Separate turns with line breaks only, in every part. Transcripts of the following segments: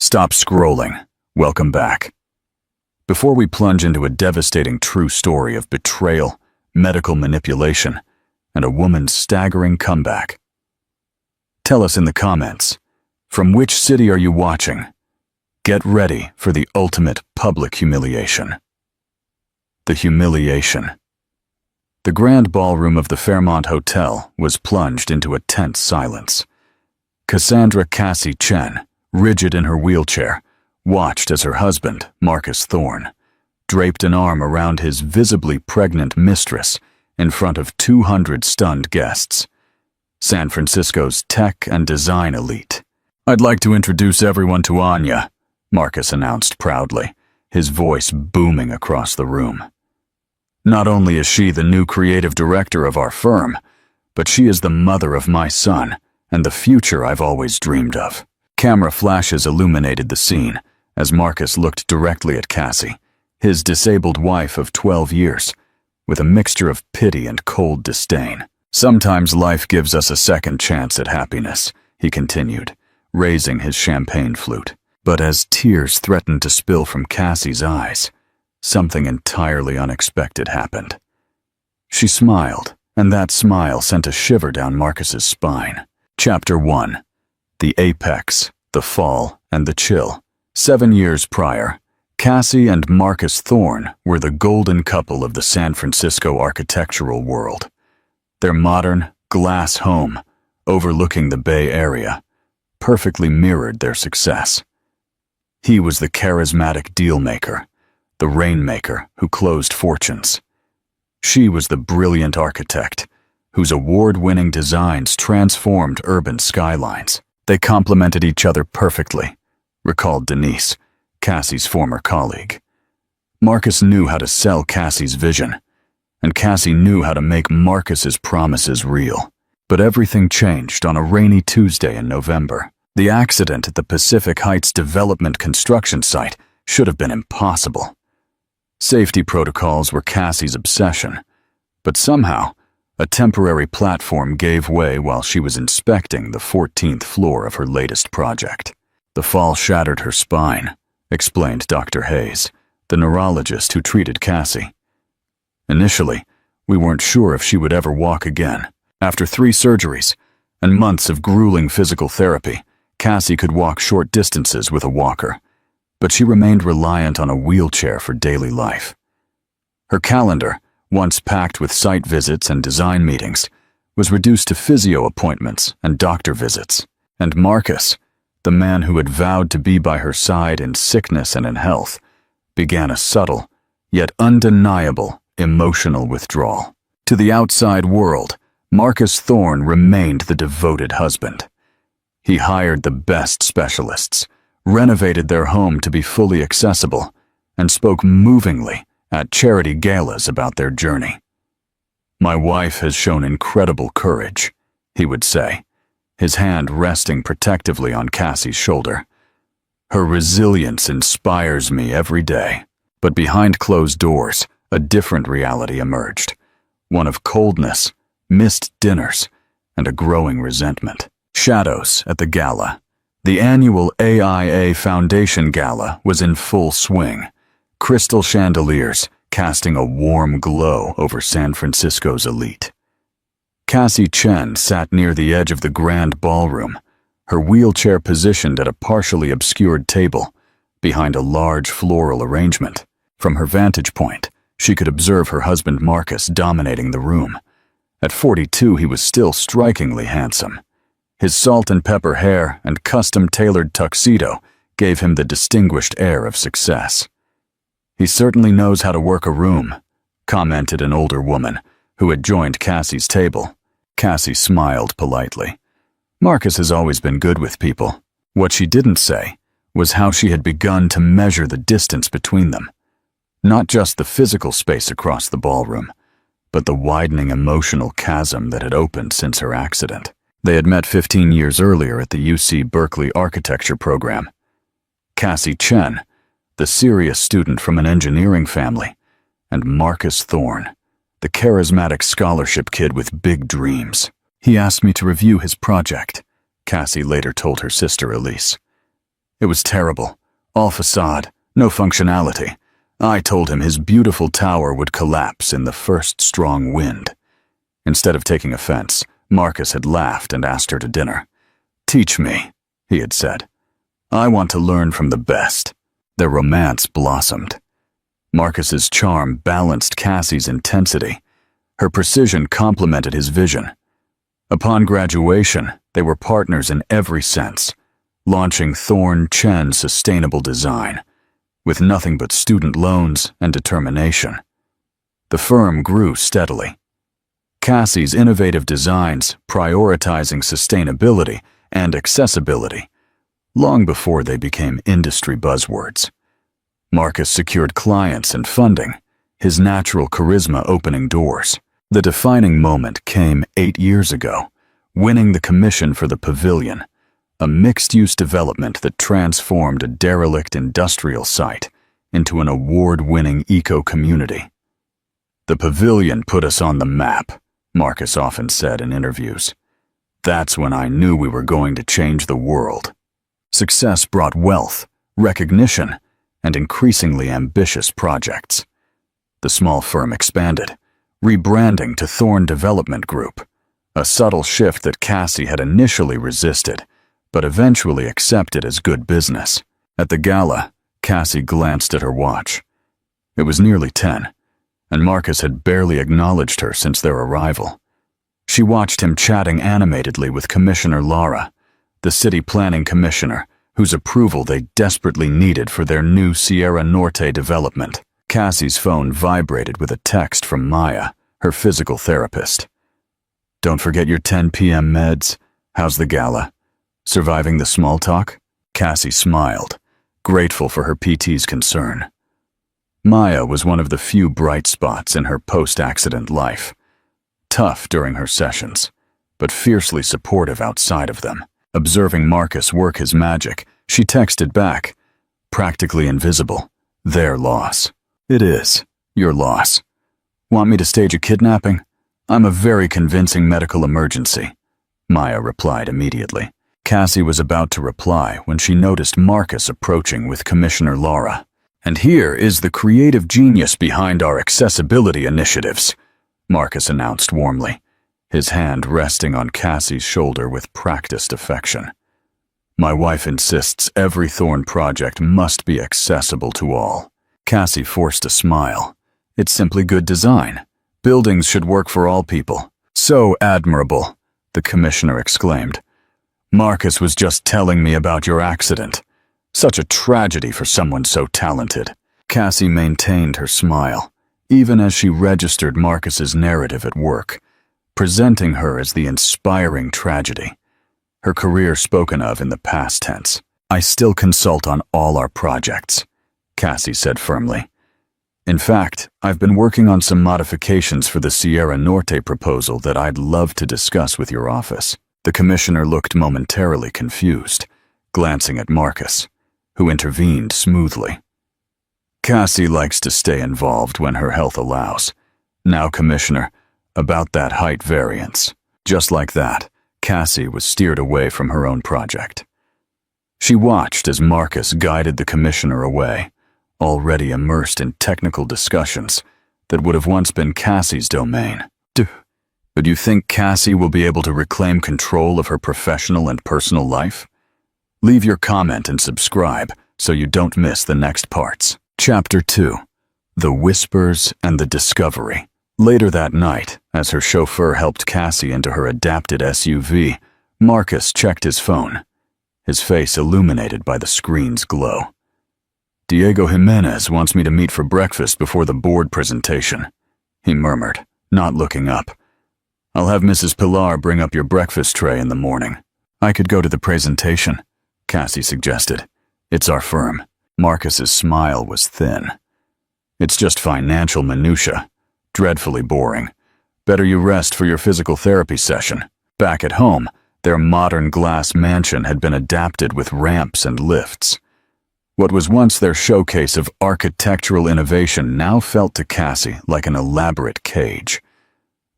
Stop scrolling. Welcome back. Before we plunge into a devastating true story of betrayal, medical manipulation, and a woman's staggering comeback, tell us in the comments, from which city are you watching? Get ready for the ultimate public humiliation. The humiliation. The grand ballroom of the Fairmont Hotel was plunged into a tense silence. Cassandra Cassie Chen, rigid in her wheelchair, watched as her husband, Marcus Thorne, draped an arm around his visibly pregnant mistress in front of 200 stunned guests. San Francisco's tech and design elite. "I'd like to introduce everyone to Anya," Marcus announced proudly, his voice booming across the room. "Not only is she the new creative director of our firm, but she is the mother of my son and the future I've always dreamed of." Camera flashes illuminated the scene as Marcus looked directly at Cassie, his disabled wife of 12 years, with a mixture of pity and cold disdain. "Sometimes life gives us a second chance at happiness," he continued, raising his champagne flute. But as tears threatened to spill from Cassie's eyes, something entirely unexpected happened. She smiled, and that smile sent a shiver down Marcus's spine. Chapter 1. The Apex, the Fall, and the Chill. 7 years prior, Cassie and Marcus Thorne were the golden couple of the San Francisco architectural world. Their modern, glass home, overlooking the Bay Area, perfectly mirrored their success. He was the charismatic deal-maker, the rainmaker who closed fortunes. She was the brilliant architect, whose award-winning designs transformed urban skylines. They complemented each other perfectly, recalled Denise, Cassie's former colleague. Marcus knew how to sell Cassie's vision, and Cassie knew how to make Marcus's promises real. But everything changed on a rainy Tuesday in November. The accident at the Pacific Heights development construction site should have been impossible. Safety protocols were Cassie's obsession, but somehow, a temporary platform gave way while she was inspecting the 14th floor of her latest project. "The fall shattered her spine," explained Dr. Hayes, the neurologist who treated Cassie. "Initially, we weren't sure if she would ever walk again. After 3 surgeries and months of grueling physical therapy, Cassie could walk short distances with a walker, but she remained reliant on a wheelchair for daily life. Her calendar, once packed with site visits and design meetings, was reduced to physio appointments and doctor visits. And Marcus, the man who had vowed to be by her side in sickness and in health, began a subtle, yet undeniable, emotional withdrawal. To the outside world, Marcus Thorne remained the devoted husband. He hired the best specialists, renovated their home to be fully accessible, and spoke movingly at charity galas about their journey. "My wife has shown incredible courage," he would say, his hand resting protectively on Cassie's shoulder. "Her resilience inspires me every day." But behind closed doors, a different reality emerged, one of coldness, missed dinners, and a growing resentment. Shadows at the gala. The annual AIA Foundation Gala was in full swing, crystal chandeliers casting a warm glow over San Francisco's elite. Cassie Chen sat near the edge of the grand ballroom, her wheelchair positioned at a partially obscured table behind a large floral arrangement. From her vantage point, she could observe her husband Marcus dominating the room. At 42, he was still strikingly handsome. His salt and pepper hair and custom-tailored tuxedo gave him the distinguished air of success. "He certainly knows how to work a room," commented an older woman who had joined Cassie's table. Cassie smiled politely. Marcus has always been good with people. What she didn't say was how she had begun to measure the distance between them. Not just the physical space across the ballroom, but the widening emotional chasm that had opened since her accident. They had met 15 years earlier at the UC Berkeley architecture program. Cassie Chen, the serious student from an engineering family, and Marcus Thorne, the charismatic scholarship kid with big dreams. "He asked me to review his project," Cassie later told her sister Elise. It was terrible. All facade, no functionality. I told him his beautiful tower would collapse in the first strong wind. Instead of taking offense, Marcus had laughed and asked her to dinner. "Teach me," he had said. "I want to learn from the best." Their romance blossomed. Marcus's charm balanced Cassie's intensity. Her precision complemented his vision. Upon graduation, they were partners in every sense, launching Thorn Chen Sustainable Design, with nothing but student loans and determination. The firm grew steadily. Cassie's innovative designs prioritizing sustainability and accessibility, long before they became industry buzzwords. Marcus secured clients and funding, his natural charisma opening doors. The defining moment came 8 years ago, winning the commission for the Pavilion, a mixed-use development that transformed a derelict industrial site into an award-winning eco-community. "The Pavilion put us on the map," Marcus often said in interviews. "That's when I knew we were going to change the world." Success brought wealth, recognition, and increasingly ambitious projects. The small firm expanded, rebranding to Thorn Development Group, a subtle shift that Cassie had initially resisted, but eventually accepted as good business. At the gala, Cassie glanced at her watch. It was nearly 10, and Marcus had barely acknowledged her since their arrival. She watched him chatting animatedly with Commissioner Lara, the city planning commissioner, whose approval they desperately needed for their new Sierra Norte development. Cassie's phone vibrated with a text from Maya, her physical therapist. "Don't forget your 10 p.m. meds. How's the gala? Surviving the small talk?" Cassie smiled, grateful for her PT's concern. Maya was one of the few bright spots in her post-accident life. Tough during her sessions, but fiercely supportive outside of them. Observing Marcus work his magic, she texted back, "Practically invisible. Their loss." "It is. Your loss. Want me to stage a kidnapping? I'm a very convincing medical emergency," Maya replied immediately. Cassie was about to reply when she noticed Marcus approaching with Commissioner Lara. "And here is the creative genius behind our accessibility initiatives," Marcus announced warmly, his hand resting on Cassie's shoulder with practiced affection. "My wife insists every Thorn project must be accessible to all." Cassie forced a smile. "It's simply good design. Buildings should work for all people." "So admirable," the commissioner exclaimed. "Marcus was just telling me about your accident. Such a tragedy for someone so talented." Cassie maintained her smile, even as she registered Marcus's narrative at work, presenting her as the inspiring tragedy, her career spoken of in the past tense. "I still consult on all our projects," Cassie said firmly. "In fact, I've been working on some modifications for the Sierra Norte proposal that I'd love to discuss with your office." The commissioner looked momentarily confused, glancing at Marcus, who intervened smoothly. "Cassie likes to stay involved when her health allows. Now, Commissioner, about that height variance." Just like that, Cassie was steered away from her own project. She watched as Marcus guided the commissioner away, already immersed in technical discussions that would have once been Cassie's domain. But you think Cassie will be able to reclaim control of her professional and personal life? Leave your comment and subscribe so you don't miss the next parts. Chapter 2. The Whispers and the Discovery. Later that night, as her chauffeur helped Cassie into her adapted SUV, Marcus checked his phone, his face illuminated by the screen's glow. "Diego Jimenez wants me to meet for breakfast before the board presentation," he murmured, not looking up. "I'll have Mrs. Pilar bring up your breakfast tray in the morning." "I could go to the presentation," Cassie suggested. "It's our firm." Marcus's smile was thin. "It's just financial minutia. Dreadfully boring. Better you rest for your physical therapy session." Back at home, their modern glass mansion had been adapted with ramps and lifts. What was once their showcase of architectural innovation now felt to Cassie like an elaborate cage.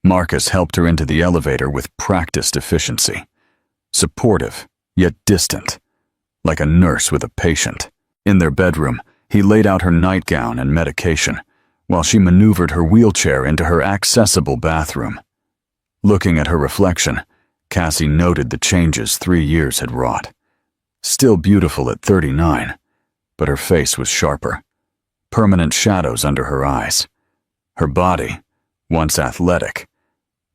Marcus helped her into the elevator with practiced efficiency. Supportive, yet distant. like a nurse with a patient. In their bedroom, he laid out her nightgown and medication, while she maneuvered her wheelchair into her accessible bathroom. Looking at her reflection, Cassie noted the changes 3 years had wrought. Still beautiful at 39, but her face was sharper. Permanent shadows under her eyes. Her body, once athletic,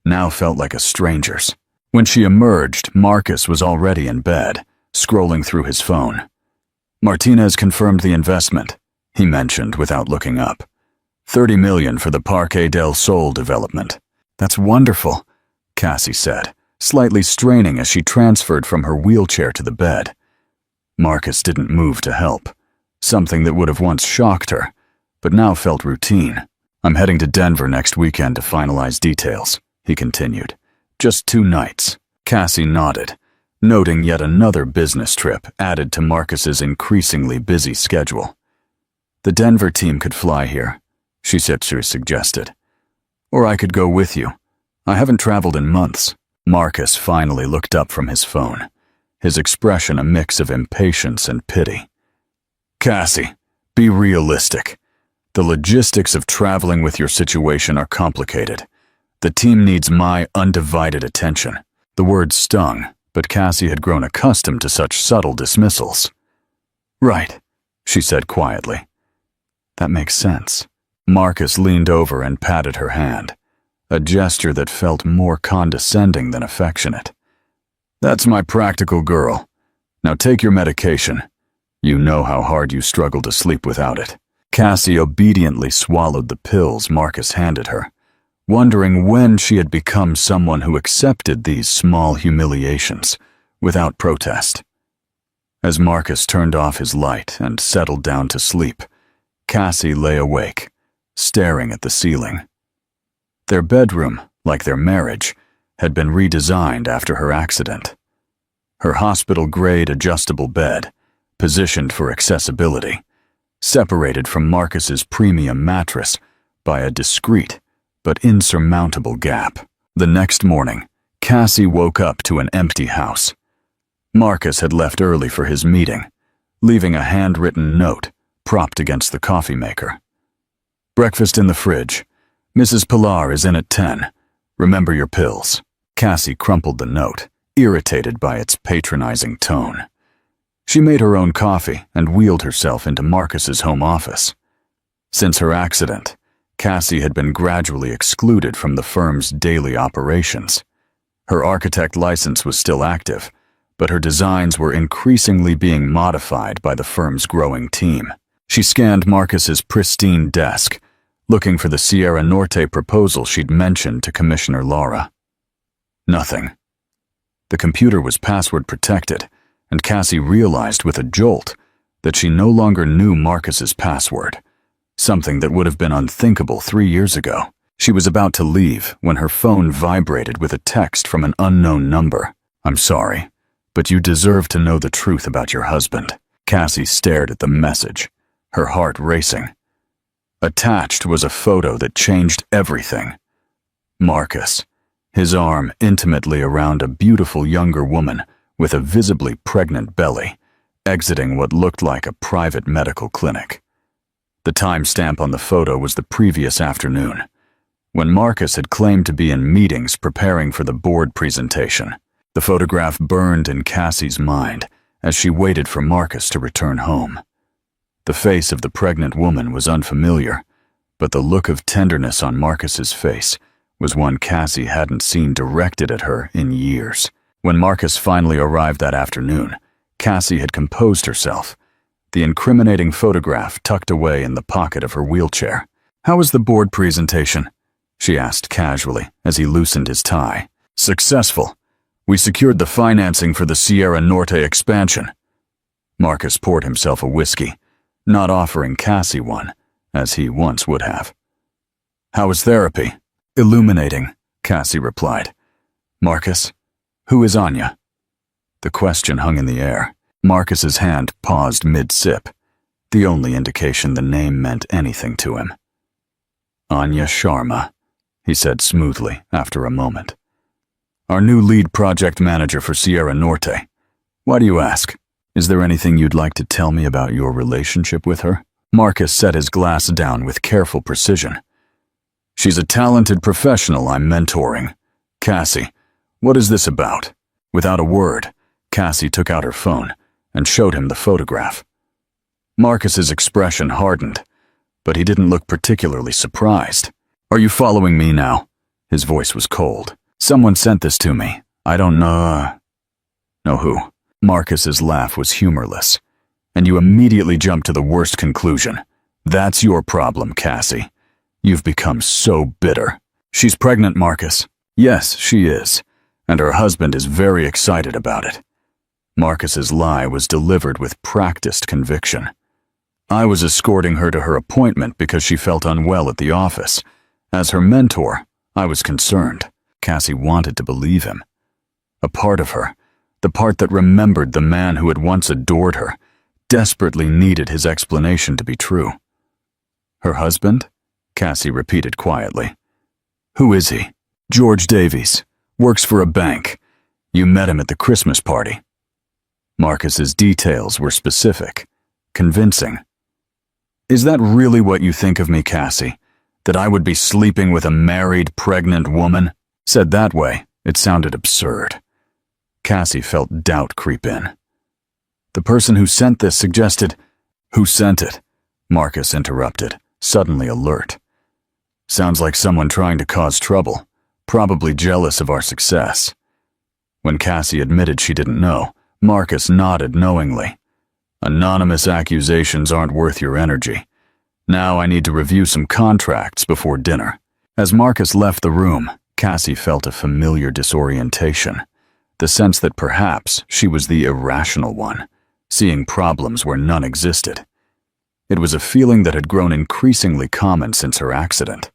now felt like a stranger's. When she emerged, Marcus was already in bed, scrolling through his phone. "Martinez confirmed the investment," he mentioned without looking up. $30 million for the Parque del Sol development. "That's wonderful," Cassie said, slightly straining as she transferred from her wheelchair to the bed. Marcus didn't move to help, something that would have once shocked her, but now felt routine. "I'm heading to Denver next weekend to finalize details," he continued. "Just 2 nights." Cassie nodded, noting yet another business trip added to Marcus's increasingly busy schedule. "The Denver team could fly here," Shizetsu suggested. "Or I could go with you. I haven't traveled in months." Marcus finally looked up from his phone, his expression a mix of impatience and pity. "Cassie, be realistic. The logistics of traveling with your situation are complicated. The team needs my undivided attention." The word stung, but Cassie had grown accustomed to such subtle dismissals. "Right," she said quietly. "That makes sense." Marcus leaned over and patted her hand, a gesture that felt more condescending than affectionate. "That's my practical girl. Now take your medication. You know how hard you struggle to sleep without it." Cassie obediently swallowed the pills Marcus handed her, wondering when she had become someone who accepted these small humiliations without protest. As Marcus turned off his light and settled down to sleep, Cassie lay awake, staring at the ceiling. Their bedroom, like their marriage, had been redesigned after her accident. Her hospital-grade adjustable bed, positioned for accessibility, separated from Marcus's premium mattress by a discreet but insurmountable gap. The next morning, Cassie woke up to an empty house. Marcus had left early for his meeting, leaving a handwritten note propped against the coffee maker. "Breakfast in the fridge. Mrs. Pilar is in at 10. Remember your pills." Cassie crumpled the note, irritated by its patronizing tone. She made her own coffee and wheeled herself into Marcus's home office. Since her accident, Cassie had been gradually excluded from the firm's daily operations. Her architect license was still active, but her designs were increasingly being modified by the firm's growing team. She scanned Marcus's pristine desk, looking for the Sierra Norte proposal she'd mentioned to Commissioner Laura. Nothing. The computer was password protected, and Cassie realized with a jolt that she no longer knew Marcus's password, something that would have been unthinkable 3 years ago. She was about to leave when her phone vibrated with a text from an unknown number. "I'm sorry, but you deserve to know the truth about your husband." Cassie stared at the message, her heart racing. Attached was a photo that changed everything. Marcus, his arm intimately around a beautiful younger woman with a visibly pregnant belly, exiting what looked like a private medical clinic. The timestamp on the photo was the previous afternoon, when Marcus had claimed to be in meetings preparing for the board presentation. The photograph burned in Cassie's mind as she waited for Marcus to return home. The face of the pregnant woman was unfamiliar, but the look of tenderness on Marcus's face was one Cassie hadn't seen directed at her in years. When Marcus finally arrived that afternoon, Cassie had composed herself, the incriminating photograph tucked away in the pocket of her wheelchair. "How was the board presentation?" she asked casually as he loosened his tie. "Successful. We secured the financing for the Sierra Norte expansion." Marcus poured himself a whiskey, not offering Cassie one, as he once would have. "How was therapy?" "Illuminating," Cassie replied. "Marcus, who is Anya?" The question hung in the air. Marcus's hand paused mid-sip, the only indication the name meant anything to him. "Anya Sharma," he said smoothly after a moment. "Our new lead project manager for Sierra Norte. Why do you ask?" Is there anything you'd like to tell me about your relationship with her? Marcus set his glass down with careful precision. She's a talented professional I'm mentoring. Cassie, what is this about? Without a word, Cassie took out her phone and showed him the photograph. Marcus's expression hardened, but he didn't look particularly surprised. Are you following me now? His voice was cold. Someone sent this to me. I don't know who. Marcus's laugh was humorless, and you immediately jumped to the worst conclusion. That's your problem, Cassie. You've become so bitter. She's pregnant, Marcus. Yes, she is, and her husband is very excited about it. Marcus's lie was delivered with practiced conviction. I was escorting her to her appointment because she felt unwell at the office. As her mentor, I was concerned. Cassie wanted to believe him. A part of her, the part that remembered the man who had once adored her, desperately needed his explanation to be true. Her husband? Cassie repeated quietly. Who is he? George Davies. Works for a bank. You met him at the Christmas party. Marcus's details were specific, convincing. Is that really what you think of me, Cassie? That I would be sleeping with a married, pregnant woman? Said that way, it sounded absurd. Cassie felt doubt creep in. The person who sent this suggested— Who sent it? Marcus interrupted, suddenly alert. Sounds like someone trying to cause trouble, probably jealous of our success. When Cassie admitted she didn't know, Marcus nodded knowingly. Anonymous accusations aren't worth your energy. Now I need to review some contracts before dinner. As Marcus left the room, Cassie felt a familiar disorientation, the sense that perhaps she was the irrational one, seeing problems where none existed. It was a feeling that had grown increasingly common since her accident.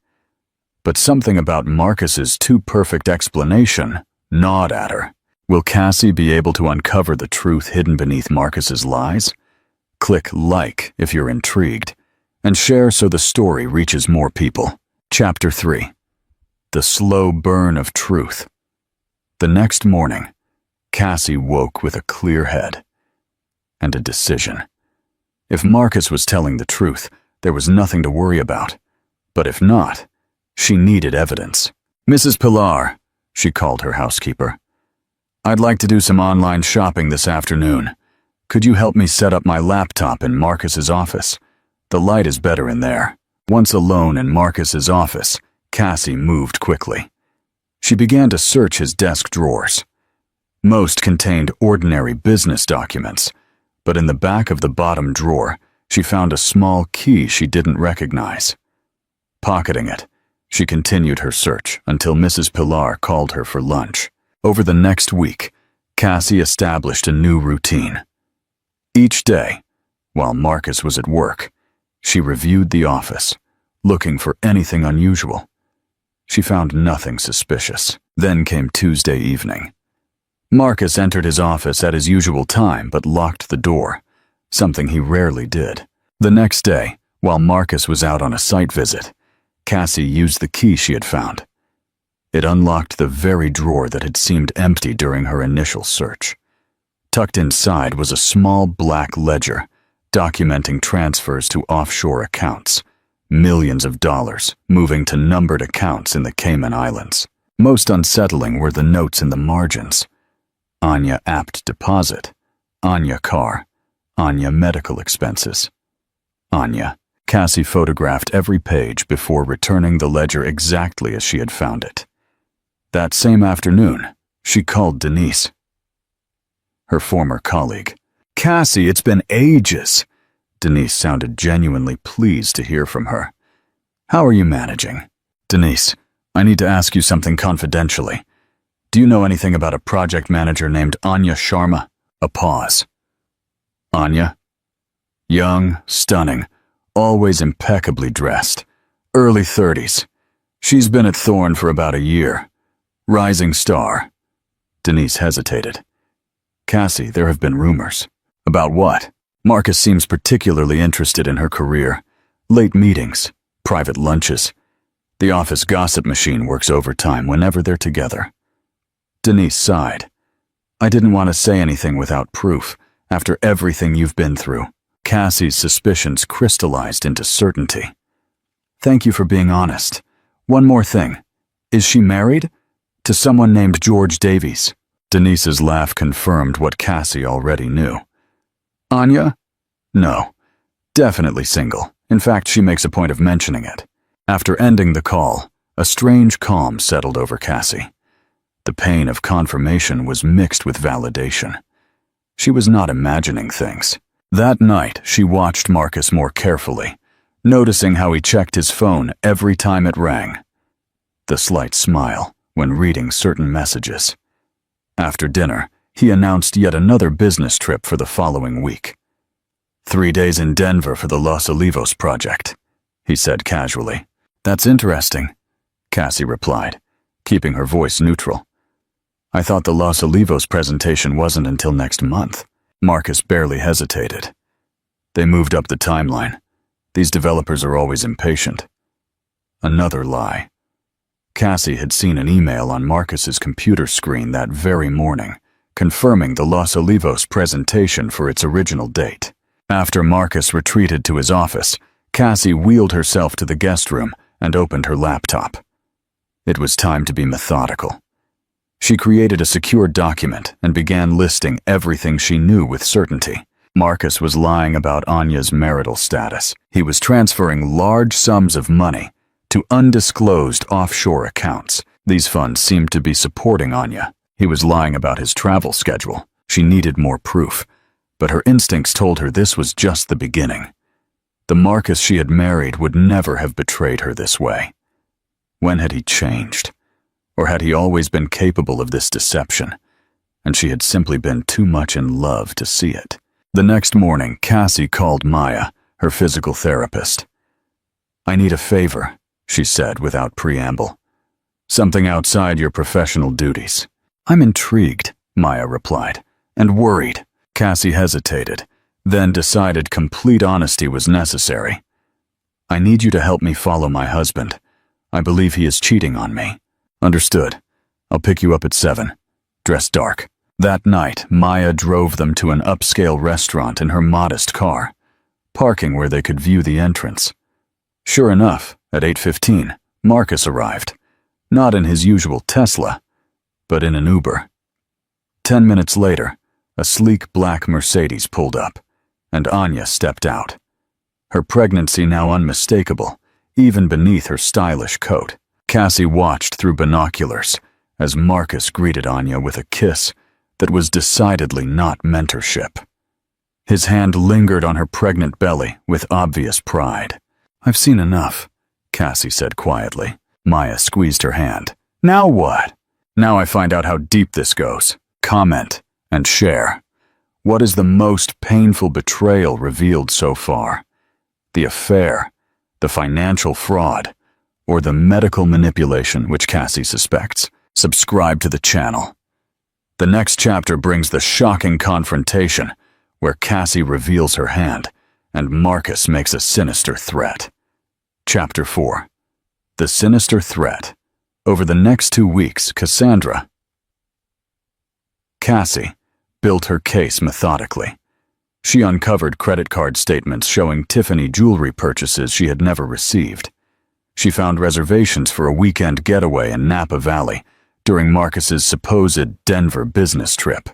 But something about Marcus's too-perfect explanation gnawed at her. Will Cassie be able to uncover the truth hidden beneath Marcus's lies? Click like if you're intrigued, and share so the story reaches more people. Chapter 3. The Slow Burn of Truth. The next morning, Cassie woke with a clear head and a decision. If Marcus was telling the truth, there was nothing to worry about. But if not, she needed evidence. Mrs. Pilar, she called her housekeeper. I'd like to do some online shopping this afternoon. Could you help me set up my laptop in Marcus's office? The light is better in there. Once alone in Marcus's office, Cassie moved quickly. She began to search his desk drawers. Most contained ordinary business documents, but in the back of the bottom drawer, she found a small key she didn't recognize. Pocketing it, she continued her search until Mrs. Pilar called her for lunch. Over the next week, Cassie established a new routine. Each day, while Marcus was at work, she reviewed the office, looking for anything unusual. She found nothing suspicious. Then came Tuesday evening. Marcus entered his office at his usual time but locked the door, something he rarely did. The next day, while Marcus was out on a site visit, Cassie used the key she had found. It unlocked the very drawer that had seemed empty during her initial search. Tucked inside was a small black ledger documenting transfers to offshore accounts, millions of dollars moving to numbered accounts in the Cayman Islands. Most unsettling were the notes in the margins. Anya apt deposit, Anya car, Anya medical expenses. Anya. Cassie photographed every page before returning the ledger exactly as she had found it. That same afternoon, she called Denise, her former colleague. Cassie, it's been ages. Denise sounded genuinely pleased to hear from her. How are you managing? Denise, I need to ask you something confidentially. Do you know anything about a project manager named Anya Sharma? A pause. Anya? Young, stunning, always impeccably dressed. Early 30s. She's been at Thorne for about a year. Rising star. Denise hesitated. Cassie, there have been rumors. About what? Marcus seems particularly interested in her career. Late meetings, private lunches. The office gossip machine works overtime whenever they're together. Denise sighed. I didn't want to say anything without proof, After everything you've been through. Cassie's suspicions crystallized into certainty. Thank you for being honest. One more thing. Is she married? To someone named George Davies? Denise's laugh confirmed what Cassie already knew. Anya? No. Definitely single. In fact, she makes a point of mentioning it. After ending the call, a strange calm settled over Cassie. The pain of confirmation was mixed with validation. She was not imagining things. That night, she watched Marcus more carefully, noticing how he checked his phone every time it rang. The slight smile when reading certain messages. After dinner, he announced yet another business trip for the following week. 3 days in Denver for the Los Olivos project, he said casually. That's interesting, Cassie replied, keeping her voice neutral. I thought the Los Olivos presentation wasn't until next month. Marcus barely hesitated. They moved up the timeline. These developers are always impatient. Another lie. Cassie had seen an email on Marcus's computer screen that very morning, confirming the Los Olivos presentation for its original date. After Marcus retreated to his office, Cassie wheeled herself to the guest room and opened her laptop. It was time to be methodical. She created a secure document and began listing everything she knew with certainty. Marcus was lying about Anya's marital status. He was transferring large sums of money to undisclosed offshore accounts. These funds seemed to be supporting Anya. He was lying about his travel schedule. She needed more proof, but her instincts told her this was just the beginning. The Marcus she had married would never have betrayed her this way. When had he changed? Or had he always been capable of this deception, and she had simply been too much in love to see it? The next morning, Cassie called Maya, her physical therapist. I need a favor, she said without preamble. Something outside your professional duties. I'm intrigued, Maya replied, and worried. Cassie hesitated, then decided complete honesty was necessary. I need you to help me follow my husband. I believe he is cheating on me. Understood. I'll pick you up at 7. Dress dark. That night, Maya drove them to an upscale restaurant in her modest car, parking where they could view the entrance. Sure enough, at 8:15, Marcus arrived, not in his usual Tesla, but in an Uber. 10 minutes later, a sleek black Mercedes pulled up, and Anya stepped out. Her pregnancy now unmistakable, even beneath her stylish coat. Cassie watched through binoculars as Marcus greeted Anya with a kiss that was decidedly not mentorship. His hand lingered on her pregnant belly with obvious pride. I've seen enough, Cassie said quietly. Maya squeezed her hand. Now what? Now I find out how deep this goes. Comment and share. What is the most painful betrayal revealed so far? The affair, the financial fraud, or the medical manipulation which Cassie suspects? Subscribe to the channel. The next chapter brings the shocking confrontation where Cassie reveals her hand and Marcus makes a sinister threat. Chapter 4. The Sinister Threat. Over the next 2 weeks, Cassie built her case methodically. She uncovered credit card statements showing Tiffany jewelry purchases she had never received. She found reservations for a weekend getaway in Napa Valley during Marcus's supposed Denver business trip.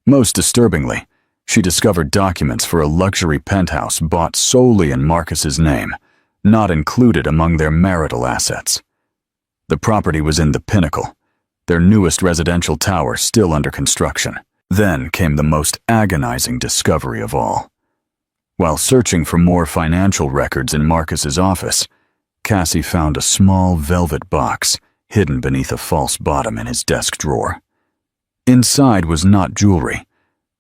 Most disturbingly, she discovered documents for a luxury penthouse bought solely in Marcus's name, not included among their marital assets. The property was in the Pinnacle, their newest residential tower still under construction. Then came the most agonizing discovery of all. While searching for more financial records in Marcus's office, Cassie found a small velvet box hidden beneath a false bottom in his desk drawer. Inside was not jewelry,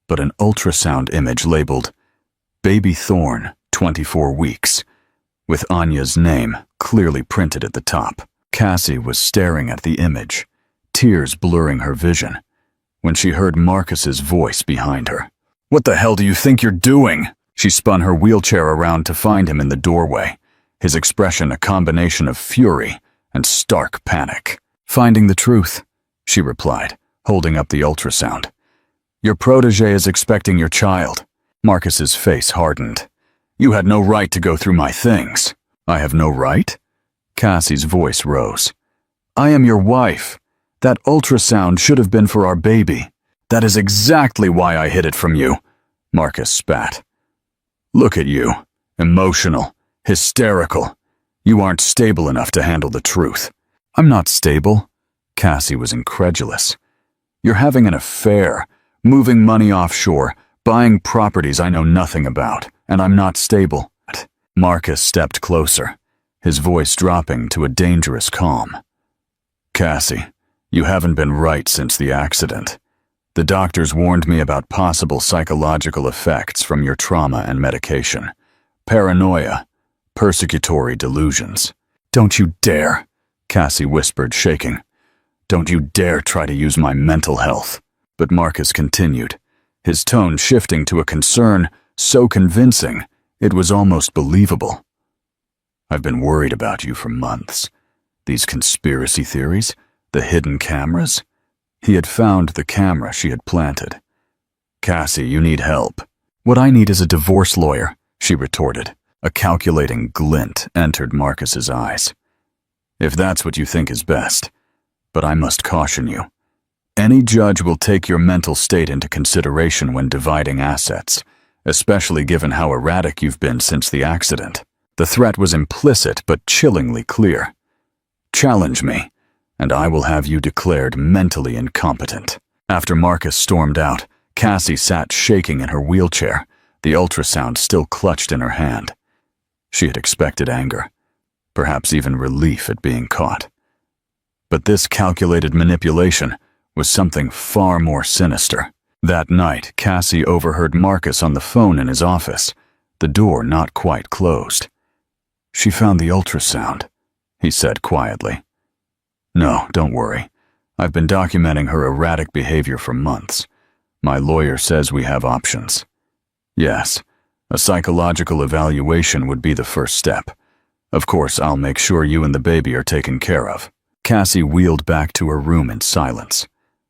but an ultrasound image labeled Baby Thorn, 24 weeks, with Anya's name clearly printed at the top. Cassie was staring at the image, tears blurring her vision, when she heard Marcus's voice behind her. What the hell do you think you're doing? She spun her wheelchair around to find him in the doorway, his expression a combination of fury and stark panic. Finding the truth, she replied, holding up the ultrasound. Your protege is expecting your child. Marcus's face hardened. You had no right to go through my things. I have no right? Cassie's voice rose. I am your wife. That ultrasound should have been for our baby. That is exactly why I hid it from you. Marcus spat. Look at you. Emotional. Hysterical. You aren't stable enough to handle the truth. I'm not stable. Cassie was incredulous. You're having an affair, moving money offshore, buying properties I know nothing about, and I'm not stable. Marcus stepped closer, his voice dropping to a dangerous calm. Cassie, you haven't been right since the accident. The doctors warned me about possible psychological effects from your trauma and medication. Paranoia, persecutory delusions. Don't you dare, Cassie whispered, shaking. Don't you dare try to use my mental health. But Marcus continued, his tone shifting to a concern so convincing it was almost believable. I've been worried about you for months. These conspiracy theories, the hidden cameras. He had found the camera she had planted. Cassie, you need help. What I need is a divorce lawyer, she retorted. A calculating glint entered Marcus's eyes. If that's what you think is best. But I must caution you. Any judge will take your mental state into consideration when dividing assets, especially given how erratic you've been since the accident. The threat was implicit but chillingly clear. Challenge me, and I will have you declared mentally incompetent. After Marcus stormed out, Cassie sat shaking in her wheelchair, the ultrasound still clutched in her hand. She had expected anger, perhaps even relief at being caught. But this calculated manipulation was something far more sinister. That night, Cassie overheard Marcus on the phone in his office, the door not quite closed. She found the ultrasound, he said quietly. No, don't worry. I've been documenting her erratic behavior for months. My lawyer says we have options. Yes, a psychological evaluation would be the first step. Of course, I'll make sure you and the baby are taken care of. Cassie wheeled back to her room in silence.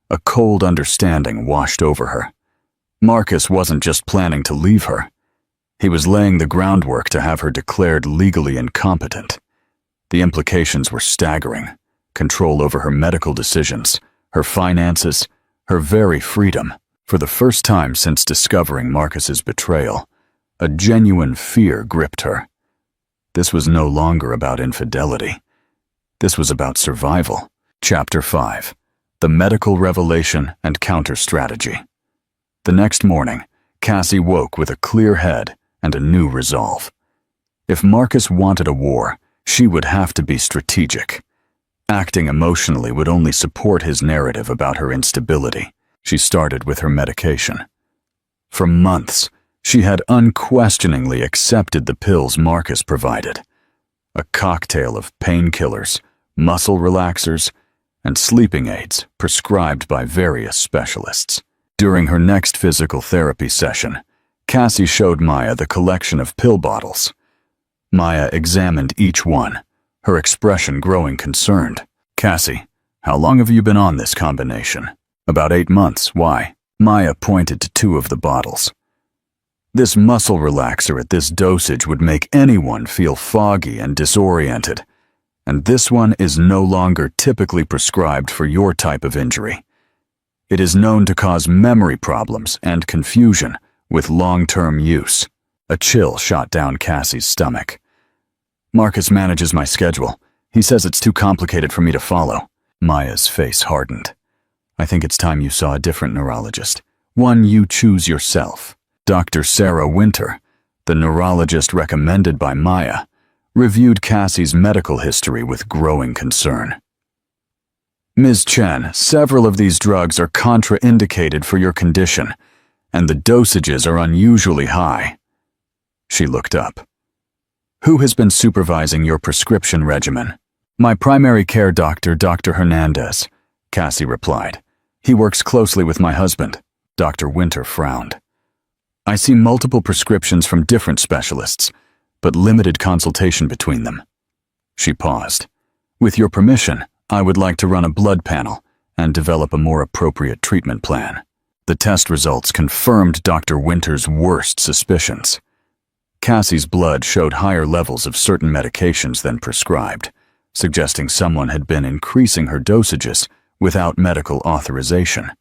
A cold understanding washed over her. Marcus wasn't just planning to leave her. He was laying the groundwork to have her declared legally incompetent. The implications were staggering. Control over her medical decisions, her finances, her very freedom. For the first time since discovering Marcus's betrayal, a genuine fear gripped her. This was no longer about infidelity. This was about survival. Chapter 5. The Medical Revelation and Counter-Strategy. The next morning, Cassie woke with a clear head and a new resolve. If Marcus wanted a war, she would have to be strategic. Acting emotionally would only support his narrative about her instability. She started with her medication. For months, she had unquestioningly accepted the pills Marcus provided. A cocktail of painkillers, muscle relaxers, and sleeping aids prescribed by various specialists. During her next physical therapy session, Cassie showed Maya the collection of pill bottles. Maya examined each one, her expression growing concerned. Cassie, how long have you been on this combination? About 8 months. Why? Maya pointed to 2 of the bottles. This muscle relaxer at this dosage would make anyone feel foggy and disoriented. And this one is no longer typically prescribed for your type of injury. It is known to cause memory problems and confusion with long-term use. A chill shot down Cassie's stomach. Marcus manages my schedule. He says it's too complicated for me to follow. Maya's face hardened. I think it's time you saw a different neurologist. One you choose yourself. Dr. Sarah Winter, the neurologist recommended by Maya, reviewed Cassie's medical history with growing concern. Ms. Chen, several of these drugs are contraindicated for your condition, and the dosages are unusually high. She looked up. Who has been supervising your prescription regimen? My primary care doctor, Dr. Hernandez, Cassie replied. He works closely with my husband. Dr. Winter frowned. I see multiple prescriptions from different specialists, but limited consultation between them. She paused. With your permission, I would like to run a blood panel and develop a more appropriate treatment plan. The test results confirmed Dr. Winter's worst suspicions. Cassie's blood showed higher levels of certain medications than prescribed, suggesting someone had been increasing her dosages without medical authorization.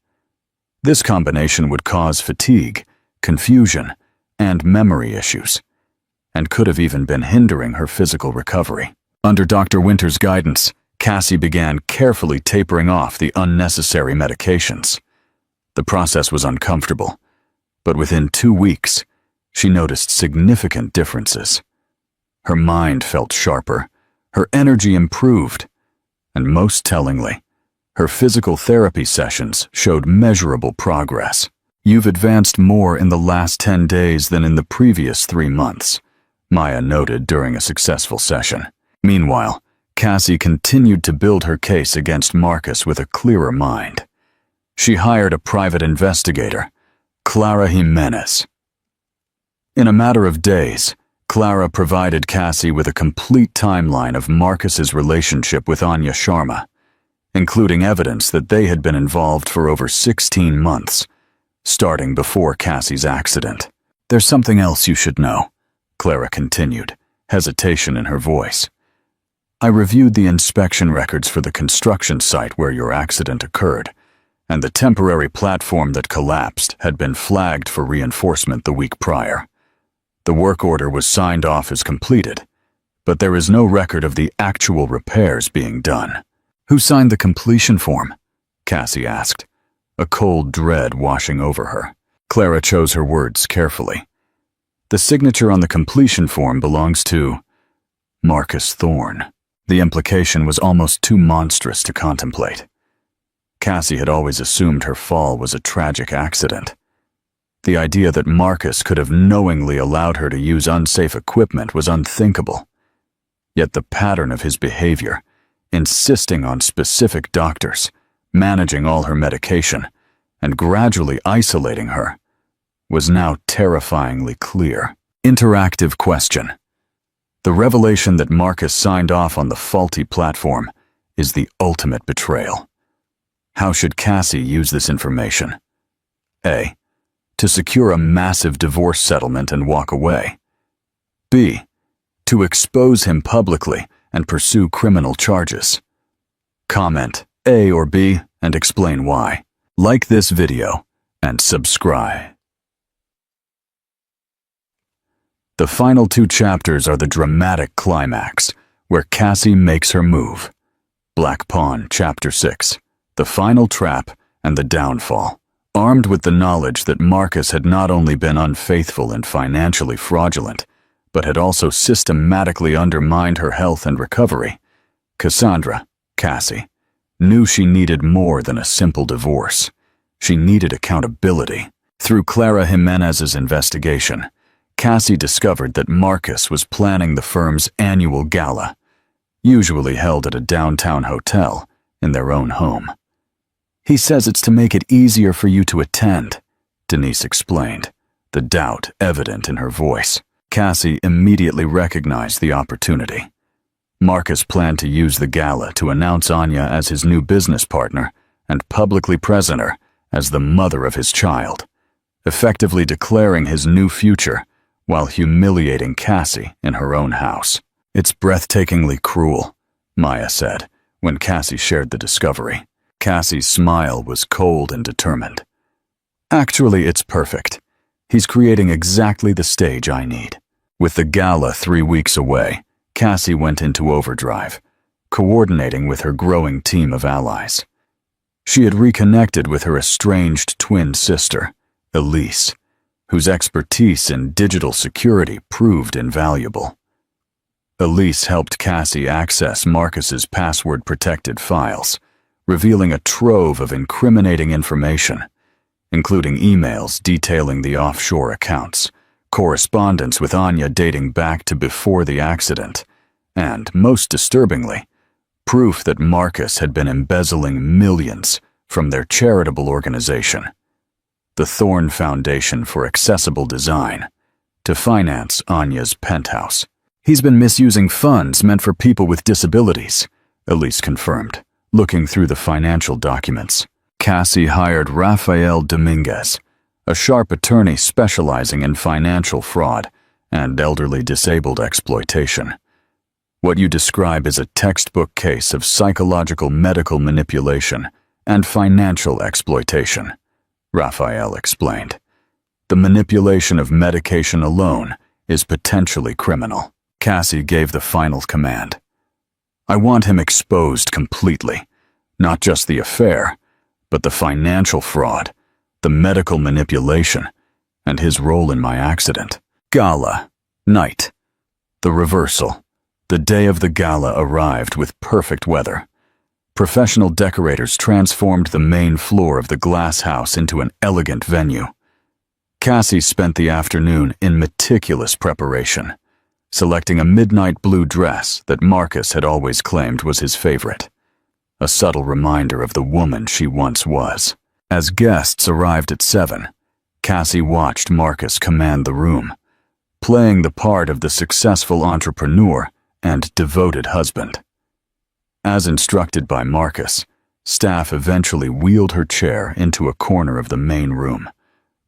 This combination would cause fatigue, confusion, and memory issues, and could have even been hindering her physical recovery. Under Dr. Winter's guidance, Cassie began carefully tapering off the unnecessary medications. The process was uncomfortable, but within 2 weeks, she noticed significant differences. Her mind felt sharper, her energy improved, and most tellingly, her physical therapy sessions showed measurable progress. "You've advanced more in the last 10 days than in the previous 3 months," Maya noted during a successful session. Meanwhile, Cassie continued to build her case against Marcus with a clearer mind. She hired a private investigator, Clara Jimenez. In a matter of days, Clara provided Cassie with a complete timeline of Marcus's relationship with Anya Sharma, including evidence that they had been involved for over 16 months, starting before Cassie's accident. "There's something else you should know," Clara continued, hesitation in her voice. "I reviewed the inspection records for the construction site where your accident occurred, and the temporary platform that collapsed had been flagged for reinforcement the week prior. The work order was signed off as completed, but there is no record of the actual repairs being done." "Who signed the completion form?" Cassie asked, a cold dread washing over her. Clara chose her words carefully. "The signature on the completion form belongs to Marcus Thorne." The implication was almost too monstrous to contemplate. Cassie had always assumed her fall was a tragic accident. The idea that Marcus could have knowingly allowed her to use unsafe equipment was unthinkable. Yet the pattern of his behavior, insisting on specific doctors, managing all her medication, and gradually isolating her, was now terrifyingly clear. Interactive question. The revelation that Marcus signed off on the faulty platform is the ultimate betrayal. How should Cassie use this information? A. To secure a massive divorce settlement and walk away. B. To expose him publicly and pursue criminal charges. Comment A or B and explain why. Like this video and subscribe. The final 2 chapters are the dramatic climax, where Cassie makes her move. Black Pawn, Chapter 6. The Final Trap and the Downfall. Armed with the knowledge that Marcus had not only been unfaithful and financially fraudulent, but had also systematically undermined her health and recovery, Cassandra, Cassie, knew she needed more than a simple divorce. She needed accountability. Through Clara Jimenez's investigation, Cassie discovered that Marcus was planning the firm's annual gala, usually held at a downtown hotel in their own home. "He says it's to make it easier for you to attend," Denise explained, the doubt evident in her voice. Cassie immediately recognized the opportunity. Marcus planned to use the gala to announce Anya as his new business partner and publicly present her as the mother of his child, effectively declaring his new future while humiliating Cassie in her own house. "It's breathtakingly cruel," Maya said when Cassie shared the discovery. Cassie's smile was cold and determined. "Actually, it's perfect. He's creating exactly the stage I need." With the gala 3 weeks away, Cassie went into overdrive, coordinating with her growing team of allies. She had reconnected with her estranged twin sister, Elise, whose expertise in digital security proved invaluable. Elise helped Cassie access Marcus's password-protected files, revealing a trove of incriminating information, including emails detailing the offshore accounts, correspondence with Anya dating back to before the accident, and, most disturbingly, proof that Marcus had been embezzling millions from their charitable organization, the Thorne Foundation for Accessible Design, to finance Anya's penthouse. "He's been misusing funds meant for people with disabilities," Elise confirmed, looking through the financial documents. Cassie hired Rafael Dominguez, a sharp attorney specializing in financial fraud and elderly disabled exploitation. What you describe is a textbook case of psychological medical manipulation and financial exploitation, Rafael explained. The manipulation of medication alone is potentially criminal. Cassie gave the final command. I want him exposed completely, not just the affair, but the financial fraud, the medical manipulation, and his role in my accident. Gala. Night. The reversal. The day of the gala arrived with perfect weather. Professional decorators transformed the main floor of the glass house into an elegant venue. Cassie spent the afternoon in meticulous preparation, selecting a midnight blue dress that Marcus had always claimed was his favorite, a subtle reminder of the woman she once was. As guests arrived at 7, Cassie watched Marcus command the room, playing the part of the successful entrepreneur and devoted husband. As instructed by Marcus, staff eventually wheeled her chair into a corner of the main room,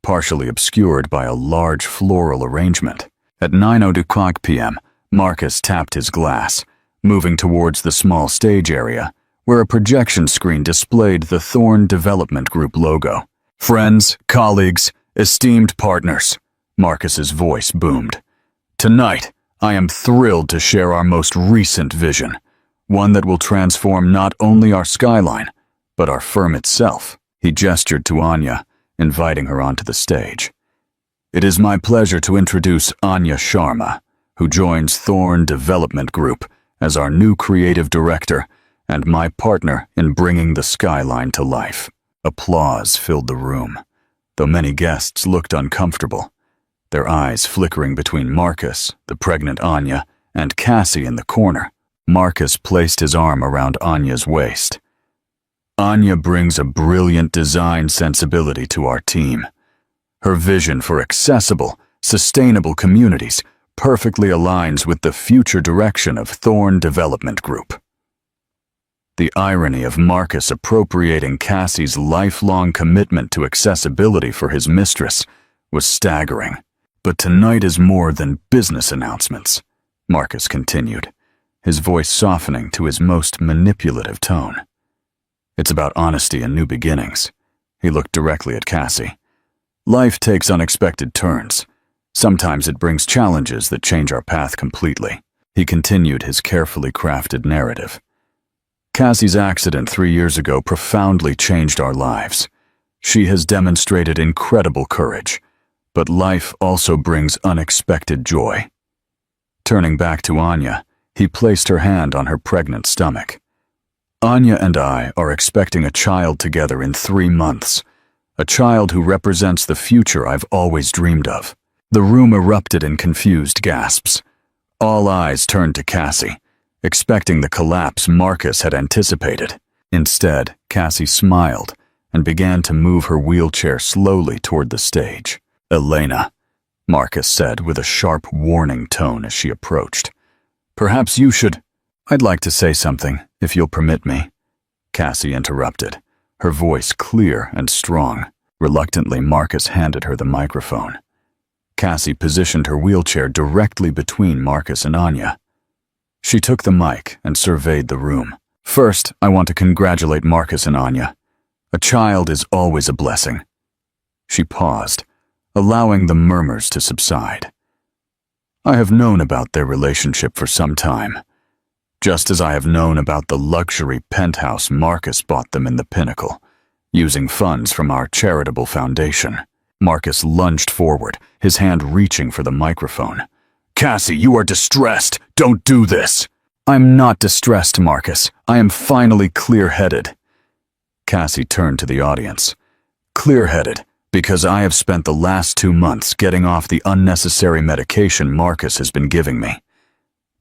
partially obscured by a large floral arrangement. At 9:02 p.m., Marcus tapped his glass, moving towards the small stage area, where a projection screen displayed the Thorn Development Group logo. Friends, colleagues, esteemed partners, Marcus's voice boomed. Tonight, I am thrilled to share our most recent vision, one that will transform not only our skyline, but our firm itself. He gestured to Anya, inviting her onto the stage. It is my pleasure to introduce Anya Sharma, who joins Thorn Development Group as our new creative director and my partner in bringing the skyline to life. Applause filled the room, though many guests looked uncomfortable, their eyes flickering between Marcus, the pregnant Anya, and Cassie in the corner. Marcus placed his arm around Anya's waist. Anya brings a brilliant design sensibility to our team. Her vision for accessible, sustainable communities perfectly aligns with the future direction of Thorn Development Group. The irony of Marcus appropriating Cassie's lifelong commitment to accessibility for his mistress was staggering. But tonight is more than business announcements, Marcus continued, his voice softening to his most manipulative tone. It's about honesty and new beginnings. He looked directly at Cassie. Life takes unexpected turns. Sometimes it brings challenges that change our path completely. He continued his carefully crafted narrative. Cassie's accident 3 years ago profoundly changed our lives. She has demonstrated incredible courage, but life also brings unexpected joy. Turning back to Anya, he placed her hand on her pregnant stomach. Anya and I are expecting a child together in 3 months, a child who represents the future I've always dreamed of. The room erupted in confused gasps. All eyes turned to Cassie, expecting the collapse Marcus had anticipated. Instead, Cassie smiled and began to move her wheelchair slowly toward the stage. Elena, Marcus said with a sharp warning tone as she approached. Perhaps you should— I'd like to say something, if you'll permit me. Cassie interrupted, her voice clear and strong. Reluctantly, Marcus handed her the microphone. Cassie positioned her wheelchair directly between Marcus and Anya. She took the mic and surveyed the room. First, I want to congratulate Marcus and Anya. A child is always a blessing. She paused, allowing the murmurs to subside. I have known about their relationship for some time, just as I have known about the luxury penthouse Marcus bought them in the Pinnacle, using funds from our charitable foundation. Marcus lunged forward, his hand reaching for the microphone. Cassie, you are distressed. Don't do this. I'm not distressed, Marcus. I am finally clear-headed. Cassie turned to the audience. Clear-headed, because I have spent the last 2 months getting off the unnecessary medication Marcus has been giving me.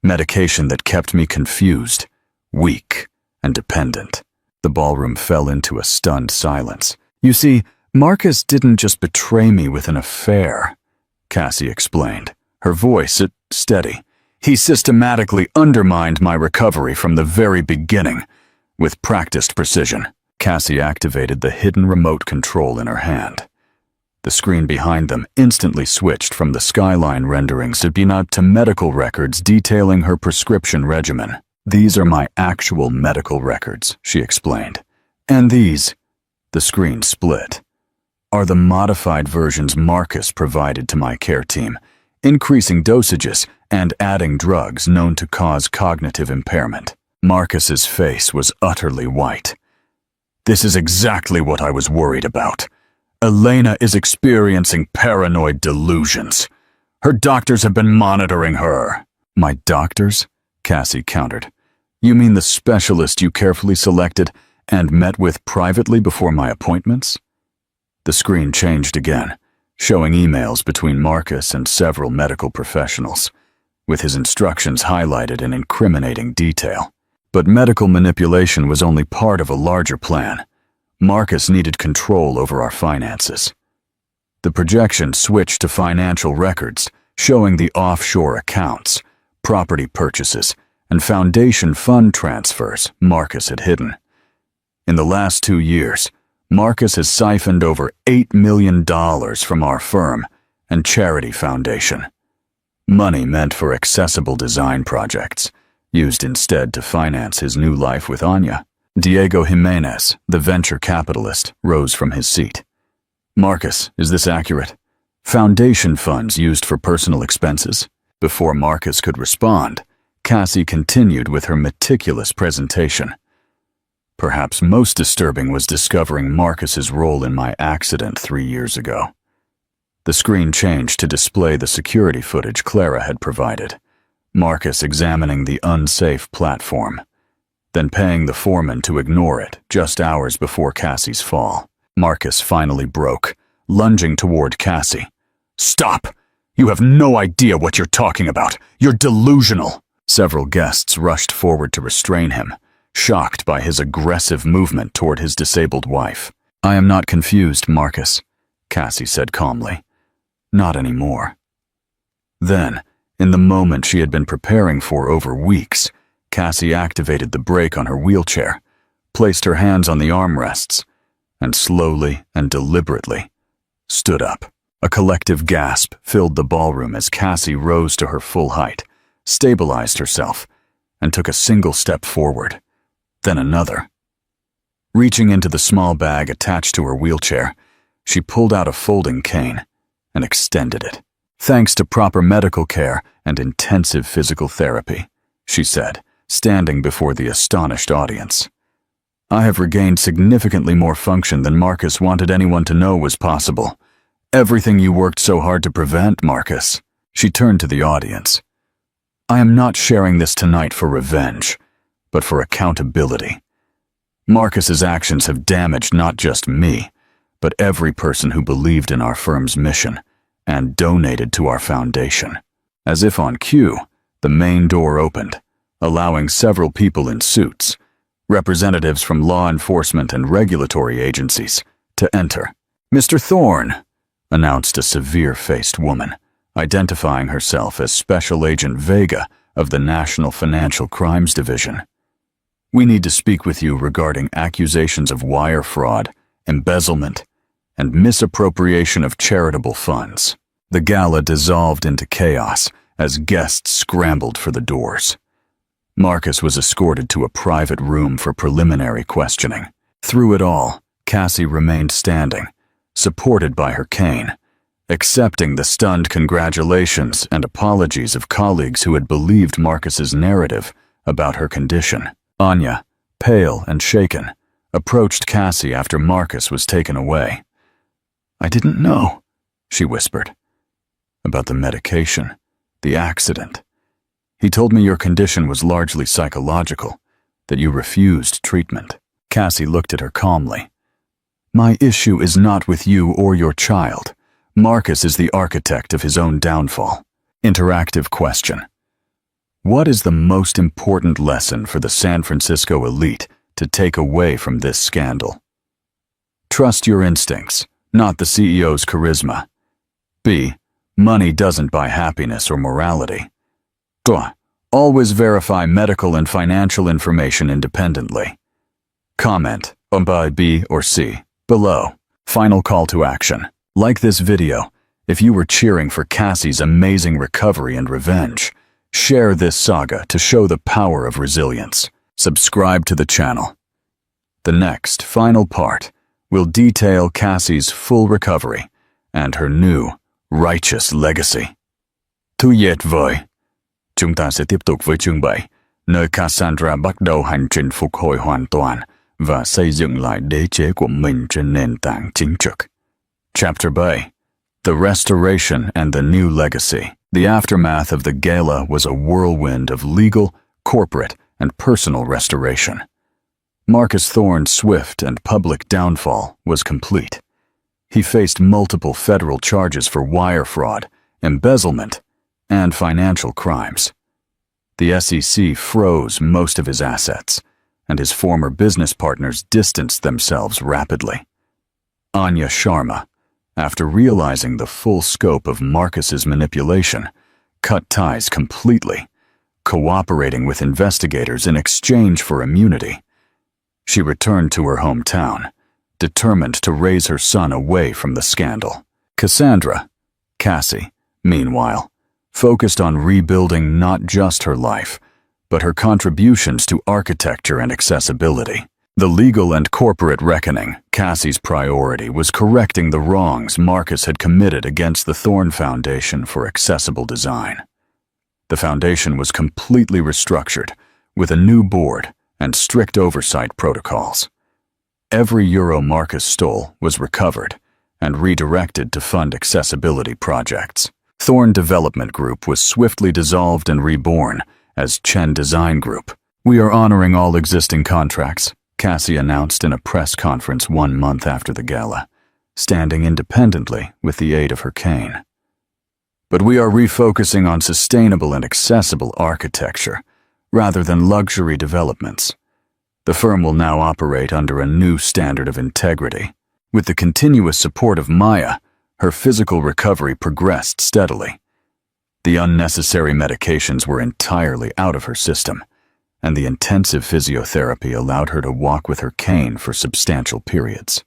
Medication that kept me confused, weak, and dependent. The ballroom fell into a stunned silence. You see, Marcus didn't just betray me with an affair, Cassie explained, her voice steady. He systematically undermined my recovery from the very beginning, with practiced precision. Cassie activated the hidden remote control in her hand. The screen behind them instantly switched from the skyline renderings to medical records detailing her prescription regimen. "These are my actual medical records," she explained. "And these," the screen split, "are the modified versions Marcus provided to my care team, increasing dosages and adding drugs known to cause cognitive impairment." Marcus's face was utterly white. "This is exactly what I was worried about. Elena is experiencing paranoid delusions. Her doctors have been monitoring her." "My doctors?" Cassie countered. "You mean the specialist you carefully selected and met with privately before my appointments?" The screen changed again, showing emails between Marcus and several medical professionals, with his instructions highlighted in incriminating detail. But medical manipulation was only part of a larger plan. Marcus needed control over our finances. The projection switched to financial records, showing the offshore accounts, property purchases, and foundation fund transfers Marcus had hidden. In the last 2 years, Marcus has siphoned over $8 million from our firm and charity foundation. Money meant for accessible design projects, used instead to finance his new life with Anya. Diego Jimenez, the venture capitalist, rose from his seat. "Marcus, is this accurate? Foundation funds used for personal expenses?" Before Marcus could respond, Cassie continued with her meticulous presentation. Perhaps most disturbing was discovering Marcus's role in my accident 3 years ago. The screen changed to display the security footage Clara had provided. Marcus examining the unsafe platform, then paying the foreman to ignore it just hours before Cassie's fall. Marcus finally broke, lunging toward Cassie. "Stop! You have no idea what you're talking about. You're delusional." Several guests rushed forward to restrain him, shocked by his aggressive movement toward his disabled wife. "I am not confused, Marcus," Cassie said calmly. "Not anymore." Then, in the moment she had been preparing for over weeks, Cassie activated the brake on her wheelchair, placed her hands on the armrests, and slowly and deliberately stood up. A collective gasp filled the ballroom as Cassie rose to her full height, stabilized herself, and took a single step forward, then another. Reaching into the small bag attached to her wheelchair, she pulled out a folding cane and extended it. "Thanks to proper medical care and intensive physical therapy," she said, standing before the astonished audience. "I have regained significantly more function than Marcus wanted anyone to know was possible. Everything you worked so hard to prevent, Marcus." She turned to the audience. "I am not sharing this tonight for revenge, but for accountability. Marcus's actions have damaged not just me, but every person who believed in our firm's mission and donated to our foundation." As if on cue, the main door opened, allowing several people in suits, representatives from law enforcement and regulatory agencies, to enter. "Mr. Thorne," announced a severe-faced woman, identifying herself as Special Agent Vega of the National Financial Crimes Division. "We need to speak with you regarding accusations of wire fraud, embezzlement, and misappropriation of charitable funds." The gala dissolved into chaos as guests scrambled for the doors. Marcus was escorted to a private room for preliminary questioning. Through it all, Cassie remained standing, supported by her cane, accepting the stunned congratulations and apologies of colleagues who had believed Marcus's narrative about her condition. Anya, pale and shaken, approached Cassie after Marcus was taken away. "I didn't know," she whispered. "About the medication, the accident. He told me your condition was largely psychological, that you refused treatment." Cassie looked at her calmly. "My issue is not with you or your child. Marcus is the architect of his own downfall." Interactive question. What is the most important lesson for the San Francisco elite to take away from this scandal? Trust your instincts, not the CEO's charisma. B. Money doesn't buy happiness or morality. Always verify medical and financial information independently. Comment, By B or C. Below. Final call to action. Like this video, if you were cheering for Cassie's amazing recovery and revenge, share this saga to show the power of resilience. Subscribe to the channel. The next, final part, will detail Cassie's full recovery and her new, righteous legacy. Tuyệt vời! Chúng ta sẽ tiếp tục với chương 7, nơi Cassandra bắt đầu hành trình phục hồi hoàn toàn và xây dựng lại đế chế của mình trên nền tảng chính trực. Chapter 7. The Restoration and the New Legacy. The aftermath of the gala was a whirlwind of legal, corporate, and personal restoration. Marcus Thorne's swift and public downfall was complete. He faced multiple federal charges for wire fraud, embezzlement, and financial crimes. The SEC froze most of his assets, and his former business partners distanced themselves rapidly. Anya Sharma, after realizing the full scope of Marcus's manipulation, cut ties completely, cooperating with investigators in exchange for immunity. She returned to her hometown, determined to raise her son away from the scandal. Cassandra, Cassie, meanwhile, focused on rebuilding not just her life, but her contributions to architecture and accessibility. The legal and corporate reckoning, Cassie's priority was correcting the wrongs Marcus had committed against the Thorne Foundation for Accessible Design. The foundation was completely restructured, with a new board and strict oversight protocols. Every euro Marcus stole was recovered and redirected to fund accessibility projects. Thorne Development Group was swiftly dissolved and reborn as Chen Design Group. "We are honoring all existing contracts," Cassie announced in a press conference 1 month after the gala, standing independently with the aid of her cane. "But we are refocusing on sustainable and accessible architecture, rather than luxury developments. The firm will now operate under a new standard of integrity." With the continuous support of Maya, her physical recovery progressed steadily. The unnecessary medications were entirely out of her system, and the intensive physiotherapy allowed her to walk with her cane for substantial periods.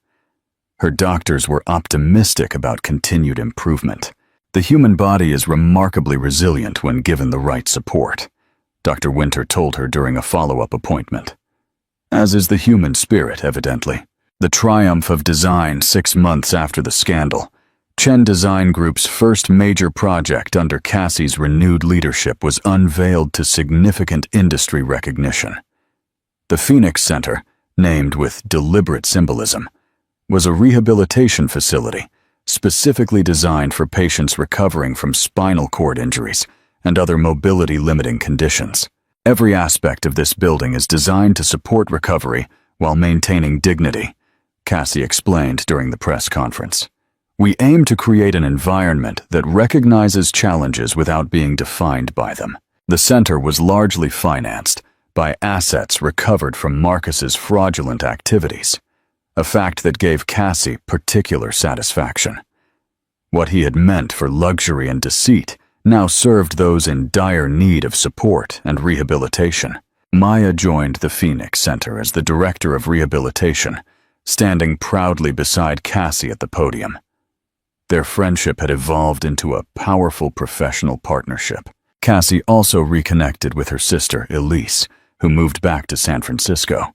Her doctors were optimistic about continued improvement. "The human body is remarkably resilient when given the right support," Dr. Winter told her during a follow-up appointment. As is the human spirit, evidently. The triumph of design 6 months after the scandal, Chen Design Group's first major project under Cassie's renewed leadership was unveiled to significant industry recognition. The Phoenix Center, named with deliberate symbolism, was a rehabilitation facility specifically designed for patients recovering from spinal cord injuries and other mobility-limiting conditions. Every aspect of this building is designed to support recovery while maintaining dignity, Cassie explained during the press conference. "We aim to create an environment that recognizes challenges without being defined by them." The center was largely financed by assets recovered from Marcus's fraudulent activities, a fact that gave Cassie particular satisfaction. What he had meant for luxury and deceit now served those in dire need of support and rehabilitation. Maya joined the Phoenix Center as the director of rehabilitation, standing proudly beside Cassie at the podium. Their friendship had evolved into a powerful professional partnership. Cassie also reconnected with her sister, Elise, who moved back to San Francisco.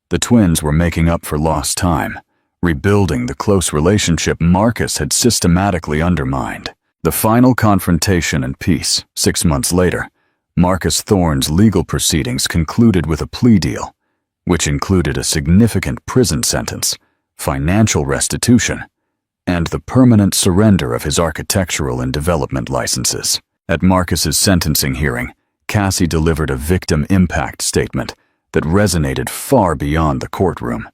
The twins were making up for lost time, rebuilding the close relationship Marcus had systematically undermined. The final confrontation and peace, 6 months later, Marcus Thorne's legal proceedings concluded with a plea deal, which included a significant prison sentence, financial restitution, and the permanent surrender of his architectural and development licenses. At Marcus's sentencing hearing, Cassie delivered a victim impact statement that resonated far beyond the courtroom.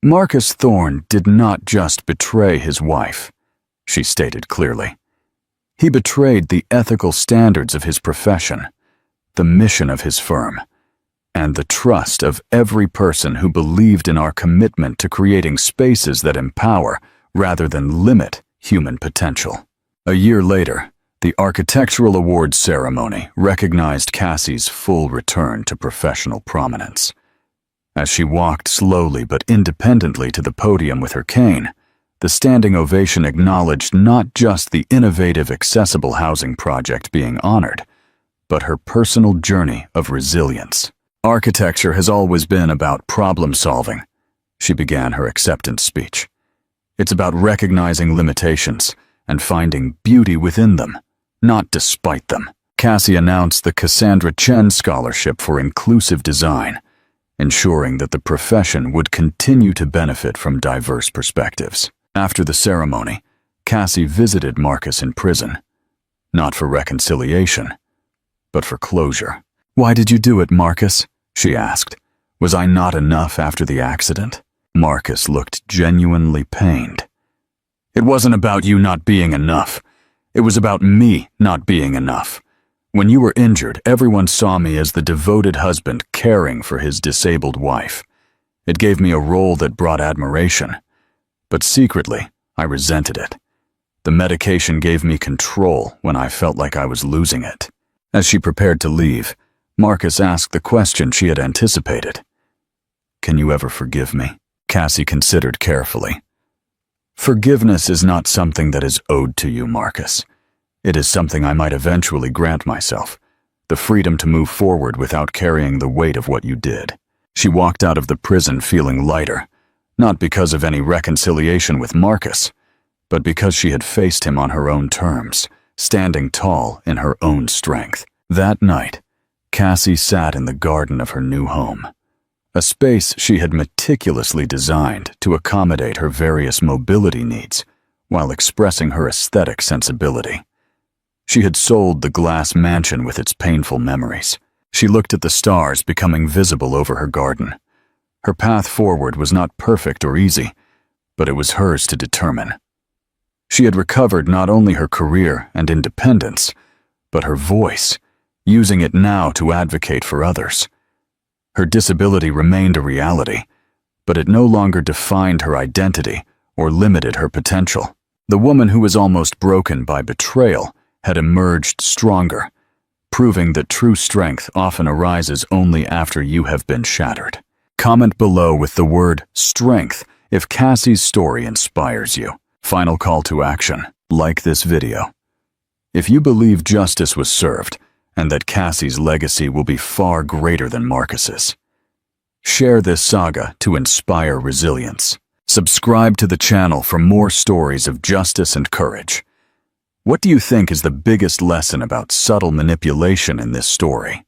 "Marcus Thorne did not just betray his wife," she stated clearly. "He betrayed the ethical standards of his profession, the mission of his firm, and the trust of every person who believed in our commitment to creating spaces that empower rather than limit human potential." A year later, the Architectural Awards ceremony recognized Cassie's full return to professional prominence. As she walked slowly but independently to the podium with her cane, the standing ovation acknowledged not just the innovative, accessible housing project being honored, but her personal journey of resilience. Architecture has always been about problem solving, she began her acceptance speech. It's about recognizing limitations and finding beauty within them, not despite them. Cassie announced the Cassandra Chen Scholarship for Inclusive Design, ensuring that the profession would continue to benefit from diverse perspectives. After the ceremony, Cassie visited Marcus in prison, not for reconciliation, but for closure. "Why did you do it, Marcus?" she asked. "Was I not enough after the accident?" Marcus looked genuinely pained. "It wasn't about you not being enough. It was about me not being enough. When you were injured, everyone saw me as the devoted husband caring for his disabled wife. It gave me a role that brought admiration. But secretly, I resented it. The medication gave me control when I felt like I was losing it." As she prepared to leave, Marcus asked the question she had anticipated. "Can you ever forgive me?" Cassie considered carefully. "Forgiveness is not something that is owed to you, Marcus. It is something I might eventually grant myself, the freedom to move forward without carrying the weight of what you did." She walked out of the prison feeling lighter, not because of any reconciliation with Marcus, but because she had faced him on her own terms, standing tall in her own strength. That night, Cassie sat in the garden of her new home, a space she had meticulously designed to accommodate her various mobility needs while expressing her aesthetic sensibility. She had sold the glass mansion with its painful memories. She looked at the stars becoming visible over her garden. Her path forward was not perfect or easy, but it was hers to determine. She had recovered not only her career and independence, but her voice, using it now to advocate for others. Her disability remained a reality, but it no longer defined her identity or limited her potential. The woman who was almost broken by betrayal had emerged stronger, proving that true strength often arises only after you have been shattered. Comment below with the word strength if Cassie's story inspires you. Final call to action: like this video. If you believe justice was served and that Cassie's legacy will be far greater than Marcus's, share this saga to inspire resilience. Subscribe to the channel for more stories of justice and courage. What do you think is the biggest lesson about subtle manipulation in this story?